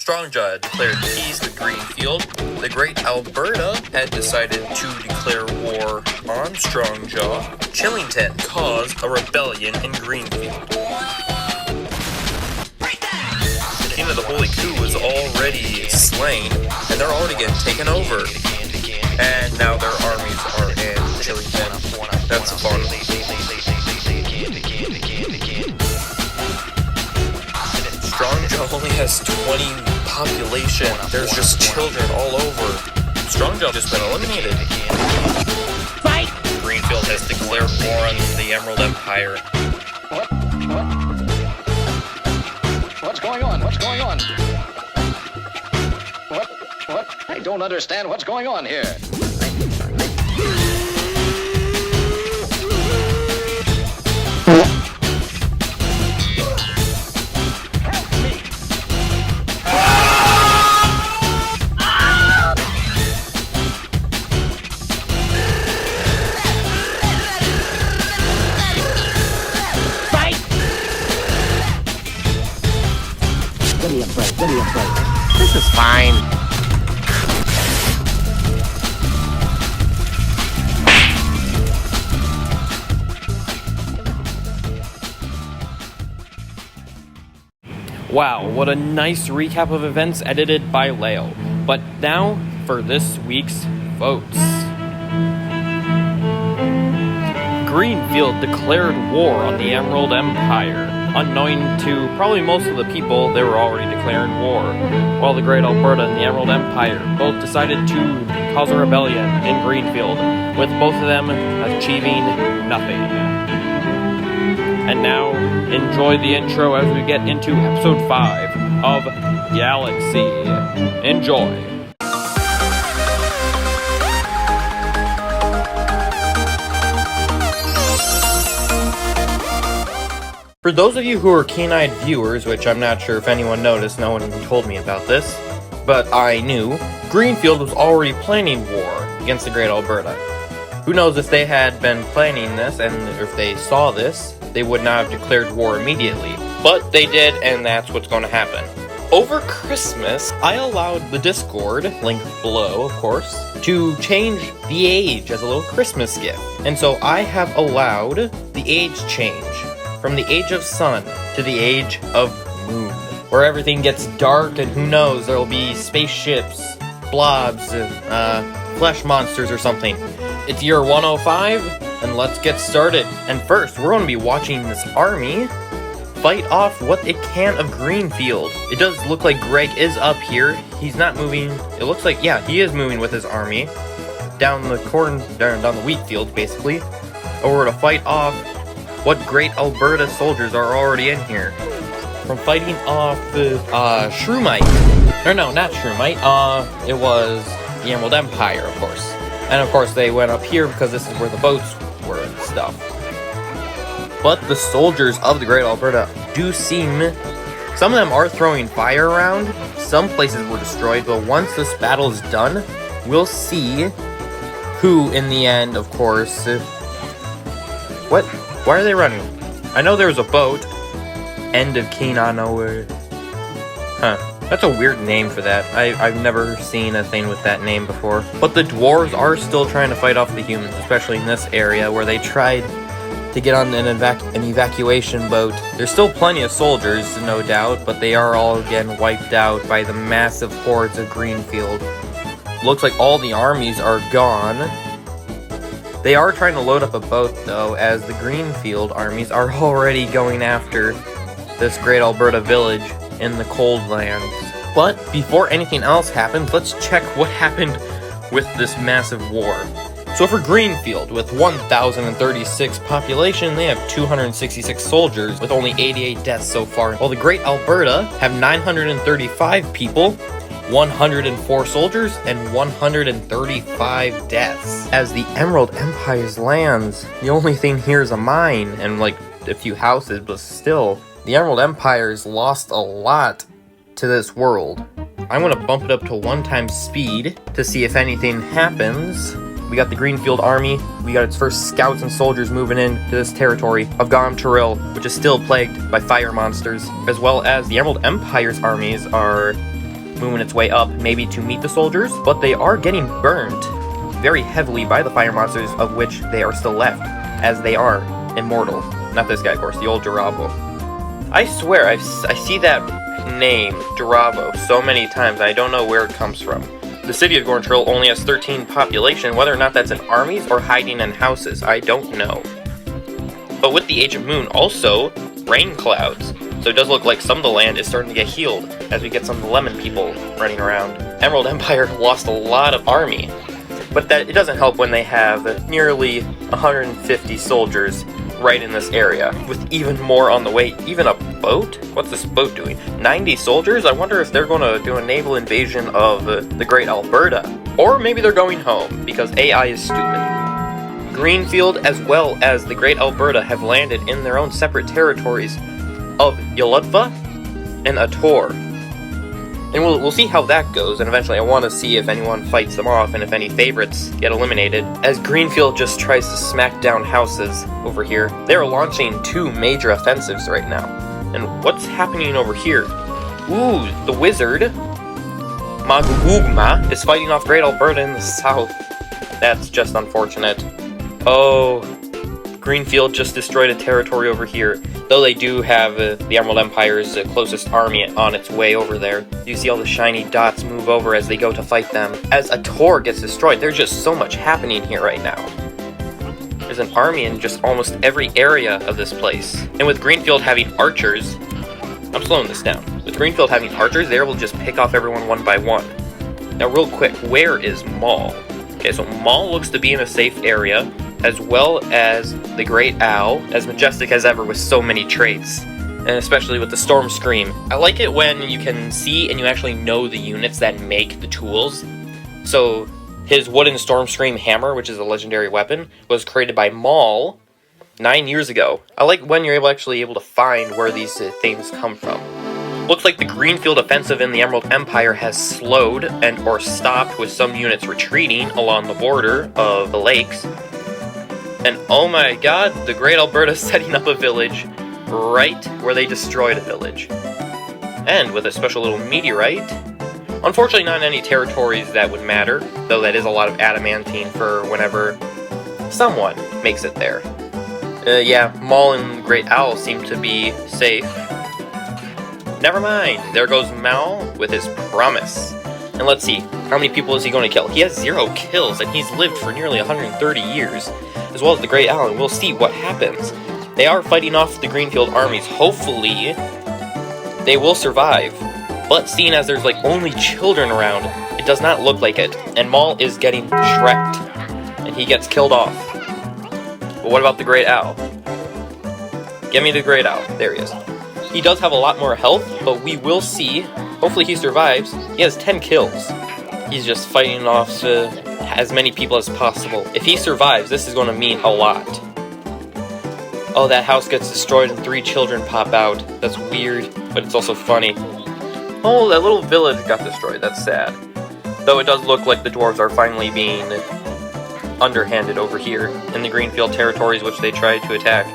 Strongjaw had declared peace with Greenfield. The Great Alberta had decided to declare war on Strongjaw. Chillington caused a rebellion in Greenfield. The King of the Holy Coup was already slain, and they're already getting taken over. And now their armies are in Chillington. That's fun. Strongjaw only has 20 population. There's just children all over. Strongjaw just been eliminated. Fight! Greenfield has declared war on the Emerald Empire. What's going on? What's going on? What? I don't understand what's going on here. This is fine. Wow, what a nice recap of events edited by Leo. But now for this week's votes. Greenfield declared war on the Emerald Empire. Unknowing to probably most of the people, they were already declaring war, while the Great Alberta and the Emerald Empire both decided to cause a rebellion in Greenfield, with both of them achieving nothing. And now, enjoy the intro as we get into episode 5 of GAalaxy. Enjoy! For those of you who are keen-eyed viewers, which I'm not sure if anyone noticed, no one even told me about this, but I knew, Greenfield was already planning war against the Great Alberta. Who knows if they had been planning this, and if they saw this, they would not have declared war immediately. But they did, and that's what's going to happen. Over Christmas, I allowed the Discord, linked below of course, to change the age as a little Christmas gift. And so I have allowed the age change from the age of sun to the age of moon, where everything gets dark and who knows, there'll be spaceships, blobs, flesh monsters or something. It's year 105, and let's get started. And first, we're going to be watching this army fight off what it can of Greenfield. It does look like Greg is up here. He's not moving. It looks like, yeah, he is moving with his army down the wheat field, basically, over to fight off what Great Alberta soldiers are already in here. From fighting off the Shroomite. Or no, not Shroomite. It was the Emerald Empire, of course. And of course they went up here because this is where the boats were and stuff. But the soldiers of the Great Alberta do seem... Some of them are throwing fire around. Some places were destroyed, but once this battle is done, we'll see who in the end, of course... What? Why are they running? I know there was a boat. End of Keenan nowhere. Huh. That's a weird name for that. I've never seen a thing with that name before. But the dwarves are still trying to fight off the humans, especially in this area where they tried to get on an evacuation boat. There's still plenty of soldiers, no doubt, but they are all again wiped out by the massive hordes of Greenfield. Looks like all the armies are gone. They are trying to load up a boat, though, as the Greenfield armies are already going after this Great Alberta village in the cold lands. But before anything else happens, let's check what happened with this massive war. So for Greenfield, with 1,036 population, they have 266 soldiers, with only 88 deaths so far, while the Great Alberta have 935 people, 104 soldiers, and 135 deaths. As the Emerald Empire's lands, the only thing here is a mine and like a few houses, but still, the Emerald Empire's lost a lot to this world. I'm gonna bump it up to 1x speed to see if anything happens. We got the Greenfield army, we got its first scouts and soldiers moving into this territory of Gom Turil, which is still plagued by fire monsters, as well as the Emerald Empire's armies are moving its way up, maybe to meet the soldiers, but they are getting burnt very heavily by the fire monsters, of which they are still left, as they are immortal. Not this guy, of course, the old Durabo. I swear, I see that name, Durabo, so many times, I don't know where it comes from. The city of Gorntrill only has 13 population, whether or not that's in armies or hiding in houses, I don't know. But with the Age of Moon, also, rain clouds. So it does look like some of the land is starting to get healed, as we get some of the lemon people running around. Emerald Empire lost a lot of army, but that it doesn't help when they have nearly 150 soldiers right in this area, with even more on the way. Even a boat? What's this boat doing? 90 soldiers? I wonder if they're going to do a naval invasion of the Great Alberta. Or maybe they're going home, because AI is stupid. Greenfield, as well as the Great Alberta, have landed in their own separate territories of Yoludva and Ator. And we'll see how that goes, and eventually I want to see if anyone fights them off and if any favorites get eliminated, as Greenfield just tries to smack down houses over here. They're launching 2 major offensives right now. And what's happening over here? Ooh, the wizard, Magugugma, is fighting off Great Alberta in the south. That's just unfortunate. Oh, Greenfield just destroyed a territory over here, though they do have the Emerald Empire's closest army on its way over there. You see all the shiny dots move over as they go to fight them. As Ator gets destroyed, there's just so much happening here right now. There's an army in just almost every area of this place. And with Greenfield having archers, I'm slowing this down. With Greenfield having archers, they're able to just pick off everyone one by one. Now real quick, where is Maul? Okay, so Maul looks to be in a safe area, as well as the Great Owl, as majestic as ever with so many traits, and especially with the Storm Scream. I like it when you can see and you actually know the units that make the tools. So his wooden Storm Scream hammer, which is a legendary weapon, was created by Maul 9 years ago. I like when you're actually able to find where these things come from. Looks like the Greenfield offensive in the Emerald Empire has slowed and or stopped, with some units retreating along the border of the lakes. And oh my god, the Great Alberta setting up a village right where they destroyed a village. And with a special little meteorite. Unfortunately not in any territories that would matter, though that is a lot of adamantine for whenever someone makes it there. Yeah, Maul and Great Owl seem to be safe. Never mind, there goes Mal with his promise. And let's see, how many people is he going to kill? He has 0 kills, and he's lived for nearly 130 years, as well as the Great Owl, and we'll see what happens. They are fighting off the Greenfield armies. Hopefully, they will survive. But seeing as there's like only children around, it does not look like it. And Maul is getting shreked, and he gets killed off. But what about the Great Owl? Get me the Great Owl. There he is. He does have a lot more health, but we will see. Hopefully he survives. He has 10 kills. He's just fighting off as many people as possible. If he survives, this is going to mean a lot. Oh, that house gets destroyed and 3 children pop out. That's weird, but it's also funny. Oh, that little village got destroyed. That's sad. Though it does look like the dwarves are finally being underhanded over here in the Greenfield territories, which they tried to attack.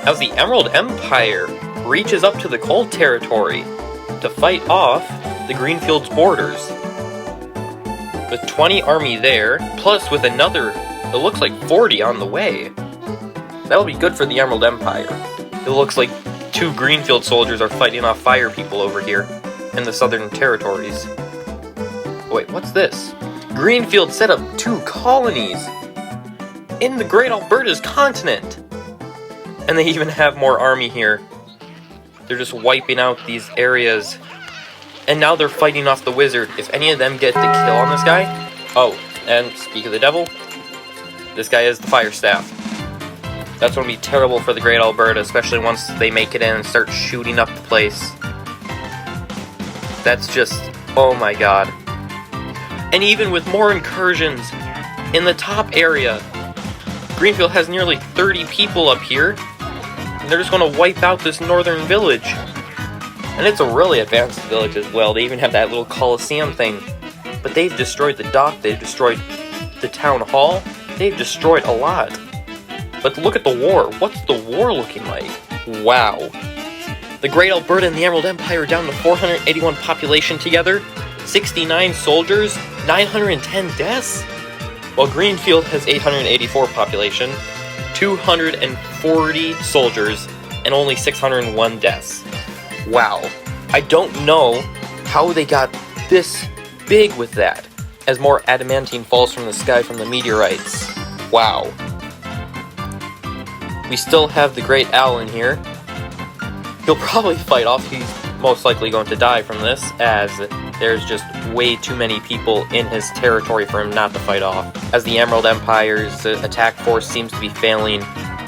As the Emerald Empire reaches up to the Cold territory to fight off the Greenfield's borders. With 20 army there, plus with another, it looks like 40 on the way. That'll be good for the Emerald Empire. It looks like 2 Greenfield soldiers are fighting off fire people over here in the southern territories. Wait, what's this? Greenfield set up 2 colonies in the Great Alberta's continent. And they even have more army here. They're just wiping out these areas. And now they're fighting off the wizard. If any of them get the kill on this guy... Oh, and speak of the devil, this guy is the fire staff. That's going to be terrible for the Great Alberta, especially once they make it in and start shooting up the place. That's just... oh my god. And even with more incursions in the top area, Greenfield has nearly 30 people up here. And they're just going to wipe out this northern village. And it's a really advanced village as well. They even have that little Coliseum thing. But they've destroyed the dock. They've destroyed the town hall. They've destroyed a lot. But look at the war. What's the war looking like? Wow. The Great Alberta and the Emerald Empire are down to 481 population together, 69 soldiers, 910 deaths, while Greenfield has 884 population, 240 soldiers, and only 601 deaths. Wow. I don't know how they got this big with that, as more adamantine falls from the sky from the meteorites. Wow. We still have the Great Owl in here. He'll probably fight off. He's most likely going to die from this, as there's just way too many people in his territory for him not to fight off. As the Emerald Empire's attack force seems to be failing,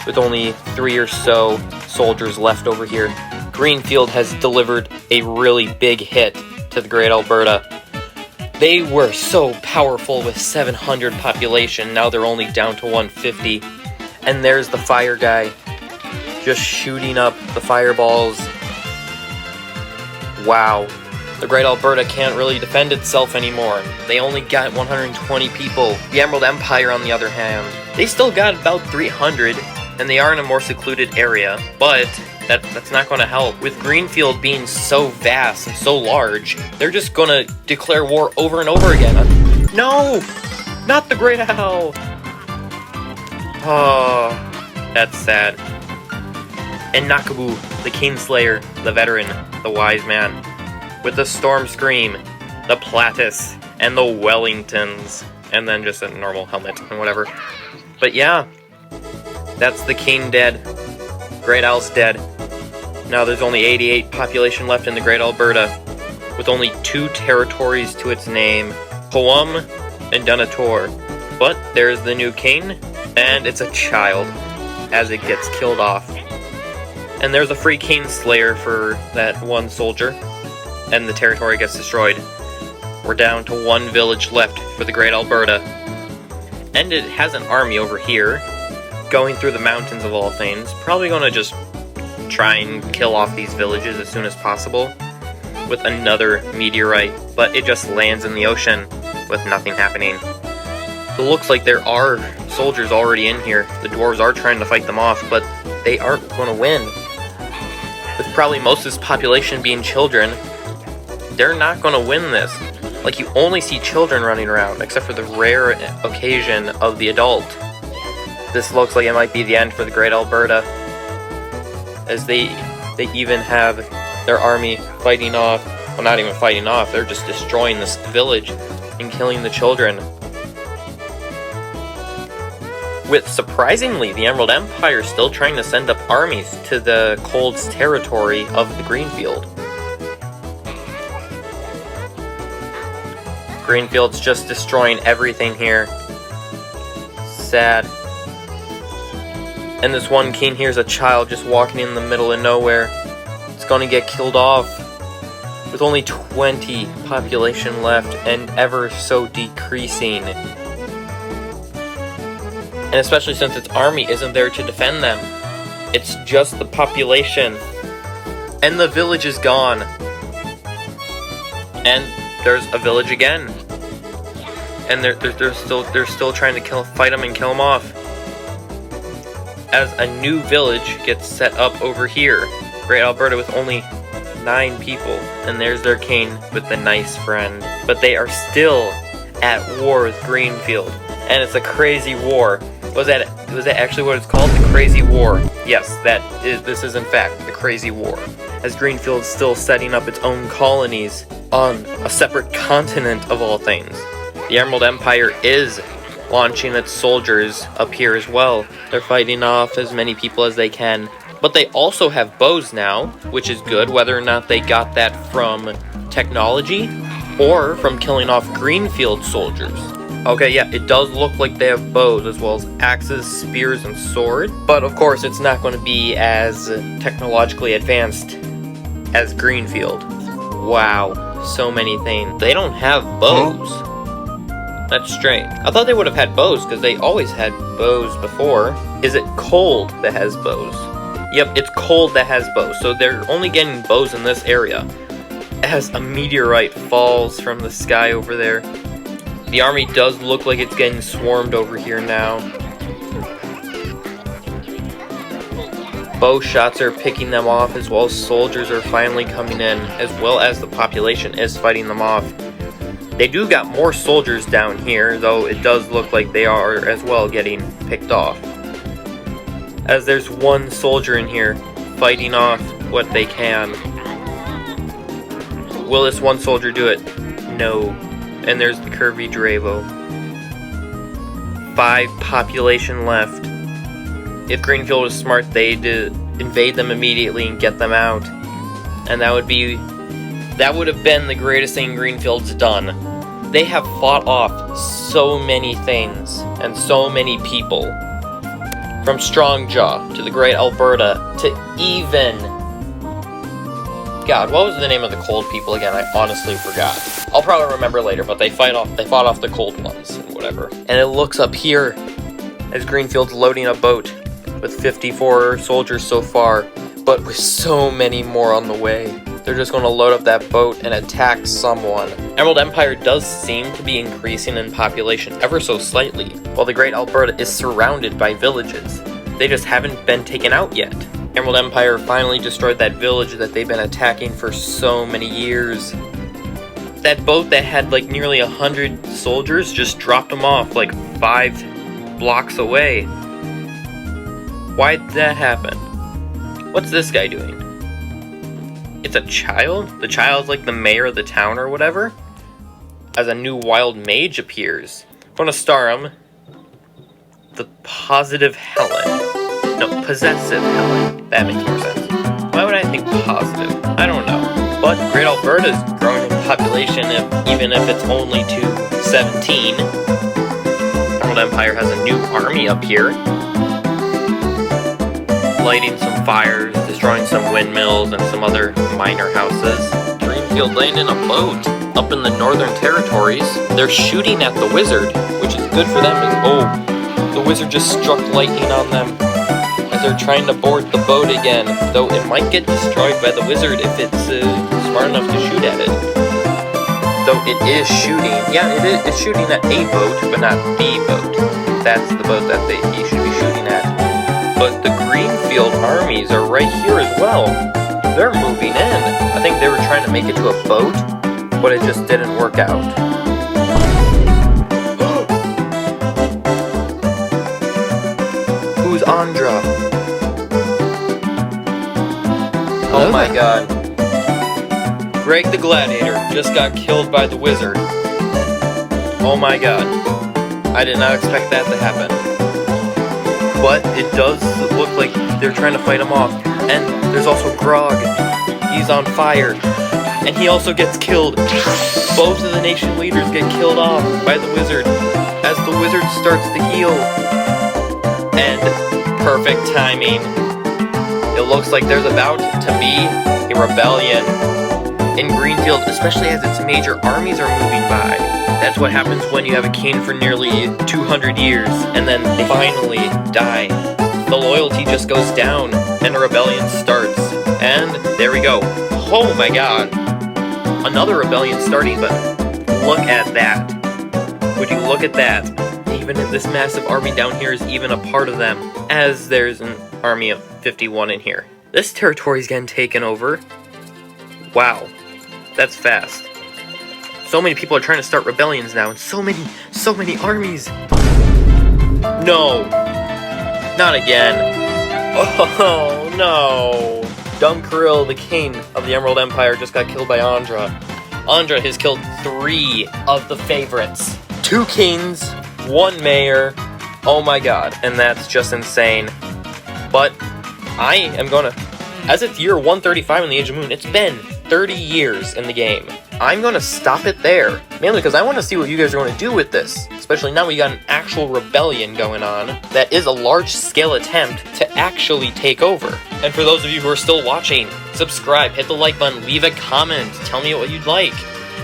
with only 3 or so soldiers left over here, Greenfield has delivered a really big hit to the Great Alberta. They were so powerful with 700 population, now they're only down to 150. And there's the fire guy, just shooting up the fireballs. Wow. The Great Alberta can't really defend itself anymore. They only got 120 people. The Emerald Empire, on the other hand, they still got about 300, and they are in a more secluded area, but that's not going to help. With Greenfield being so vast and so large, they're just going to declare war over and over again. No! Not the Great Owl! Oh, that's sad. And Nakabu, the Kingslayer, the veteran, the wise man, with the Storm Scream, the Platis, and the Wellingtons, and then just a normal helmet and whatever. But yeah, that's the King dead. Great Owl's dead. Now there's only 88 population left in the Great Alberta, with only 2 territories to its name, Poum and Dunator. But there's the new king, and it's a child, as it gets killed off. And there's a free Kingslayer for that one soldier, and the territory gets destroyed. We're down to 1 village left for the Great Alberta. And it has an army over here, going through the mountains of all things, probably gonna just try and kill off these villages as soon as possible with another meteorite, but it just lands in the ocean with nothing happening. It looks like there are soldiers already in here. The dwarves are trying to fight them off, but they aren't going to win. With probably most of this population being children, they're not going to win this. Like, you only see children running around, except for the rare occasion of the adult. This looks like it might be the end for the Great Alberta, as they even have their army fighting off, well, not even fighting off, they're just destroying this village and killing the children. With, surprisingly, the Emerald Empire still trying to send up armies to the Cold's territory of the Greenfield. Greenfield's just destroying everything here. Sad. And this one king here is a child just walking in the middle of nowhere. It's gonna get killed off. With only 20 population left and ever so decreasing. And especially since its army isn't there to defend them. It's just the population. And the village is gone. And there's a village again. And they're still trying to fight them and kill them off. As a new village gets set up over here. Great Alberta with only 9 people. And there's their king with the nice friend. But they are still at war with Greenfield. And it's a crazy war. Was that actually what it's called? The Crazy War. Yes, this is in fact the Crazy War. As Greenfield's still setting up its own colonies on a separate continent of all things. The Emerald Empire is launching its soldiers up here as well. They're fighting off as many people as they can. But they also have bows now, which is good, whether or not they got that from technology or from killing off Greenfield soldiers. Okay, yeah, it does look like they have bows as well as axes, spears, and swords. But of course, it's not going to be as technologically advanced as Greenfield. Wow, so many things. They don't have bows. That's strange. I thought they would have had bows because they always had bows before. Is it Cold that has bows? Yep, it's Cold that has bows. So they're only getting bows in this area. As a meteorite falls from the sky over there. The army does look like it's getting swarmed over here now. Bow shots are picking them off, as well as soldiers are finally coming in, as well as the population is fighting them off. They do got more soldiers down here, though it does look like they are as well getting picked off. As there's one soldier in here fighting off what they can. Will this one soldier do it? No. And there's the Curvy Dravo. 5 population left. If Greenfield was smart, they'd invade them immediately and get them out. And that would have been the greatest thing Greenfield's done. They have fought off so many things and so many people. From Strongjaw to the Great Alberta to even... God, what was the name of the cold people again? I honestly forgot. I'll probably remember later, but they fought off the cold ones and whatever. And it looks up here as Greenfield's loading a boat with 54 soldiers so far, but with so many more on the way. They're just going to load up that boat and attack someone. Emerald Empire does seem to be increasing in population ever so slightly, while the Great Alberta is surrounded by villages. They just haven't been taken out yet. Emerald Empire finally destroyed that village that they've been attacking for so many years. That boat that had like nearly 100 soldiers just dropped them off like 5 blocks away. Why'd that happen? What's this guy doing? It's a child? The child's like the mayor of the town or whatever? As a new wild mage appears. I'm gonna star him. The Positive Helen. No, Possessive Helen. That makes more sense. Why would I think positive? I don't know. But Great Alberta's growing in population, even if it's only to 17. Emerald Empire has a new army up here. Lighting some fires, destroying some windmills and some other minor houses. Greenfield landed in a boat up in the Northern Territories. They're shooting at the wizard, which is good for them. Oh, the wizard just struck lightning on them as they're trying to board the boat again, though it might get destroyed by the wizard if it's smart enough to shoot at it. Though it is shooting, yeah, it's shooting at a boat, but not the boat. That's the boat that he should be shooting at. But the Greenfield armies are right here as well. They're moving in. I think they were trying to make it to a boat, but it just didn't work out. Who's Andra? Oh my god. Greg the Gladiator just got killed by the wizard. Oh my god. I did not expect that to happen. But it does look like they're trying to fight him off. And there's also Grog. He's on fire. And he also gets killed. Both of the nation leaders get killed off by the wizard as the wizard starts to heal. And perfect timing. It looks like there's about to be a rebellion in Greenfield, especially as its major armies are moving by. That's what happens when you have a king for nearly 200 years, and then they finally die. The loyalty just goes down, and a rebellion starts. And there we go. Oh my god. Another rebellion starting, but look at that. Would you look at that? Even if this massive army down here is even a part of them, as there's an army of 51 in here. This territory's getting taken over. Wow. That's fast. So many people are trying to start rebellions now, and so many armies. No. Not again. Oh, no. Dumb Kirill, the king of the Emerald Empire, just got killed by Andra. Andra has killed 3 of the favorites. 2 kings, 1 mayor. Oh my god, and that's just insane. But I am gonna... As it's year 135 in the Age of Moon, it's been 30 years in the game. I'm gonna stop it there, mainly because I want to see what you guys are going to do with this, especially now we got an actual rebellion going on that is a large-scale attempt to actually take over. And for those of you who are still watching, subscribe, hit the like button, leave a comment, tell me what you'd like,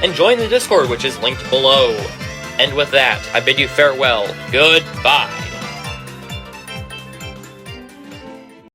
and join the Discord, which is linked below. And with that, I bid you farewell. Goodbye.